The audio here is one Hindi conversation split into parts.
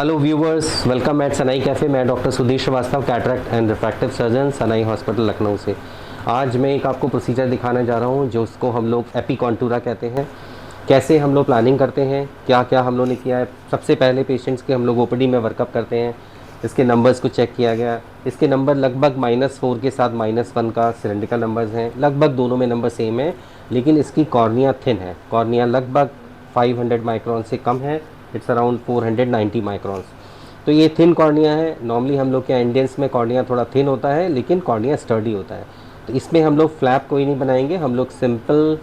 Hello viewers, welcome at Sanai café. मैं doctor Sudhir Srivastava, cataract and refractive surgeon, Sanai hospital Lucknow से। आज मैं एक आपको प्रोसीजर दिखाने जा रहा हूं जो उसको हम लोग एपिकॉन्टूरा कहते हैं। कैसे हम लोग प्लानिंग करते हैं, क्या क्या हम लोग ने किया है। सबसे पहले पेशेंट्स के हम लोग ओपीडी में वर्कअप करते हैं। इसके नंबर्स को चेक किया गया। इसके नंबर लगभग -4 के साथ -1 का सिलेंड्रिकल नंबर्स हैं। लगभग दोनों में नंबर सेम है, लेकिन इसकी कॉर्निया थिन है। कॉर्निया लगभग 500 माइक्रॉन से कम है। It's around 490 microns. तो ये थिन कॉर्निया है। नॉर्मली हम लोग के इंडियंस में कॉर्निया थोड़ा थिन होता है, लेकिन कॉर्निया स्टर्डी होता है। तो इसमें हम लोग फ्लैप कोई नहीं बनाएंगे, हम लोग सिंपल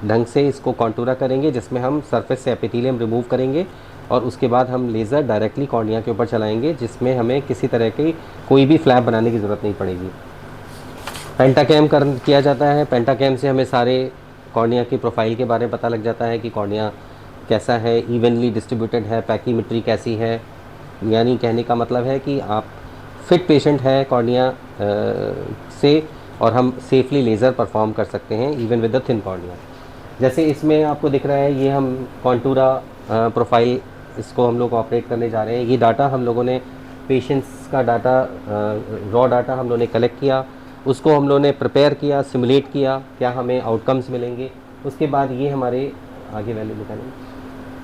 ढंग से इसको कॉन्टूरा करेंगे, जिसमें हम सरफेस से एपिथेलियम रिमूव करेंगे और उसके बाद हम लेज़र डायरेक्टली कॉर्निया के ऊपर चलाएंगे, जिसमें हमें किसी तरह की कोई भी फ्लैप बनाने की ज़रूरत नहीं पड़ेगी। पेंटाकैम किया जाता है। पेंटाकैम से हमें सारे कॉर्निया की प्रोफाइल के बारे में पता लग जाता है कि कॉर्निया कैसा है, इवनली डिस्ट्रीब्यूटेड है, पैकीमेट्री कैसी है। यानी कहने का मतलब है कि आप फिट पेशेंट है कॉर्निया से, और हम सेफली लेज़र परफॉर्म कर सकते हैं even with the thin cornea. जैसे इसमें आपको दिख रहा है, ये हम कॉन्टूरा प्रोफाइल इसको हम लोग ऑपरेट करने जा रहे हैं। ये डाटा हम लोगों ने पेशेंट्स का डाटा, रॉ डाटा हम लोगों ने कलेक्ट किया, उसको हम लोगों ने प्रिपेयर किया, सिमुलेट किया, क्या हमें आउटकम्स मिलेंगे। उसके बाद ये हमारे आगे वैल्यू निकालेंगे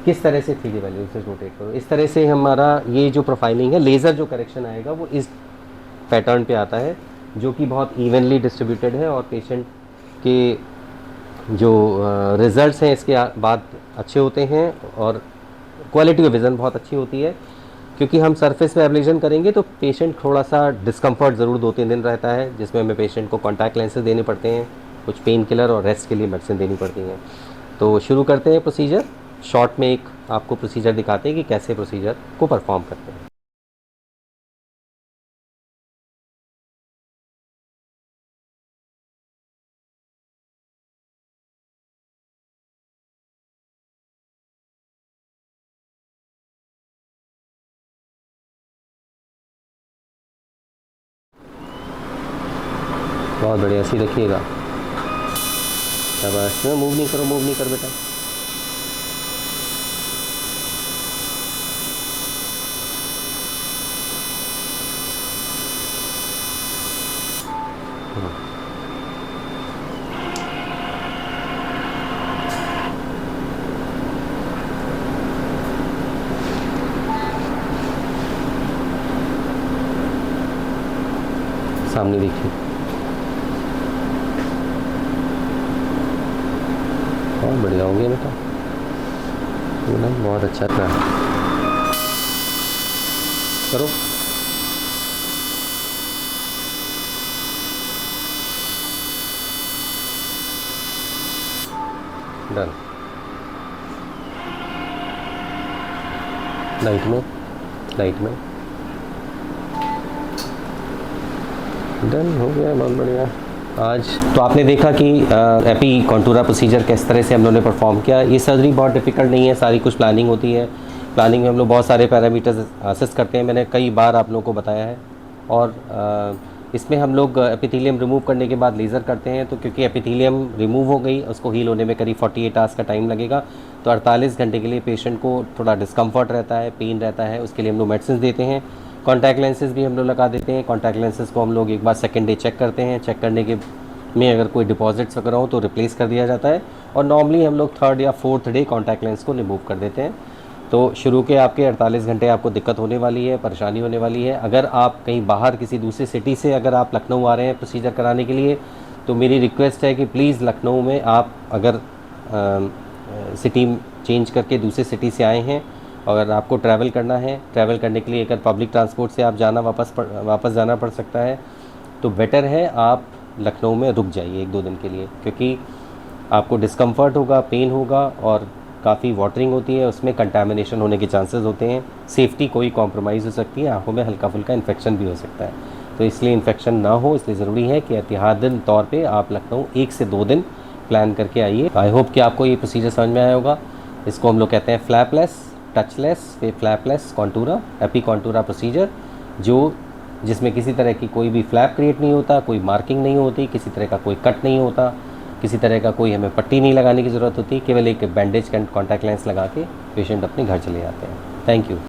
किस तरह से 3D वैल्यू से रोटेट करो। इस तरह से हमारा ये जो प्रोफाइलिंग है, लेज़र जो करेक्शन आएगा वो इस पैटर्न पे आता है, जो कि बहुत इवनली डिस्ट्रीब्यूटेड है और पेशेंट के जो रिज़ल्ट्स हैं इसके बाद अच्छे होते हैं और क्वालिटी ऑफ विज़न बहुत अच्छी होती है। क्योंकि हम सरफेस पे एब्लेशन करेंगे तो पेशेंट थोड़ा सा डिस्कम्फर्ट ज़रूर 2-3 दिन रहता है, जिसमें हमें पेशेंट को कॉन्टैक्ट लेंसेज देने पड़ते हैं, कुछ पेन किलर और रेस्ट के लिए मेडिसिन देनी पड़ती हैं। तो शुरू करते हैं प्रोसीजर। शॉर्ट में एक आपको प्रोसीजर दिखाते हैं कि कैसे प्रोसीजर को परफॉर्म करते हैं। बहुत बढ़िया, ऐसे ही रखिएगा। शाबाश, मूव नहीं करो, मूव नहीं कर बेटा। सामने देखिए, बहुत बढ़िया हो गया बेटा, ना बहुत अच्छा था। करो। डन। लाइट में, लाइट में डन हो गया, बहुत बढ़िया। आज तो आपने देखा कि एपी कॉन्टूरा प्रोसीजर किस तरह से हम लोगों ने परफॉर्म किया। ये सर्जरी बहुत डिफ़िकल्ट नहीं है, सारी कुछ प्लानिंग होती है। प्लानिंग में हम लोग बहुत सारे पैरामीटर्स असेस करते हैं, मैंने कई बार आप लोगों को बताया है। और इसमें हम लोग एपिथेलियम रिमूव करने के बाद लेज़र करते हैं। तो क्योंकि एपिथेलियम रिमूव हो गई, उसको हील होने में करीब 48 आवर्स का टाइम लगेगा, तो 48 घंटे के लिए पेशेंट को थोड़ा डिस्कम्फर्ट रहता है, पेन रहता है। उसके लिए हम लोग मेडिसिन देते हैं। कॉन्टैक्ट लेंसेज भी हम लोग लगा देते हैं। कॉन्टैक्ट लेंसेज को हम लोग एक बार सेकेंड डे चेक करते हैं। चेक करने के में अगर कोई डिपॉजिट्स वगैरह हो तो रिप्लेस कर दिया जाता है। और नॉर्मली हम लोग 3rd या 4th डे कॉन्टैक्ट लेंस को रिमूव कर देते हैं। तो शुरू के आपके 48 घंटे आपको दिक्कत होने वाली है, परेशानी होने वाली है। अगर आप कहीं बाहर किसी दूसरी सिटी से अगर आप लखनऊ आ रहे हैं प्रोसीजर कराने के लिए, तो मेरी रिक्वेस्ट है कि प्लीज़ लखनऊ में आप अगर सिटी चेंज करके दूसरी सिटी से आए हैं, अगर आपको ट्रैवल करना है, ट्रैवल करने के लिए अगर पब्लिक ट्रांसपोर्ट से आप वापस जाना पड़ सकता है, तो बेटर है आप लखनऊ में रुक जाइए 1-2 दिन के लिए, क्योंकि आपको डिस्कम्फर्ट होगा, पेन होगा और काफ़ी वाटरिंग होती है, उसमें कंटामिनेशन होने के चांसेस होते हैं। सेफ्टी कोई कॉम्प्रोमाइज़ हो सकती है, आंखों में हल्का फुल्का इन्फेक्शन भी हो सकता है। तो इसलिए इन्फेक्शन ना हो, इसलिए ज़रूरी है कि एहतियातन तौर पे आप लखनऊ 1 से 2 दिन प्लान करके आइए। आई होप कि आपको ये प्रोसीजर समझ में आया होगा। इसको हम लोग कहते हैं फ्लैपलेस, टचलेस, फिर फ्लैपलेस कॉन्टूरा, एपी कॉन्टूरा प्रोसीजर, जिसमें किसी तरह की कोई भी फ्लैप क्रिएट नहीं होता, कोई मार्किंग नहीं होती, किसी तरह का कोई कट नहीं होता, किसी तरह का कोई हमें पट्टी नहीं लगाने की ज़रूरत होती। केवल एक बैंडेज कॉन्टैक्ट लेंस लगा के पेशेंट अपने घर चले जाते हैं। Thank you.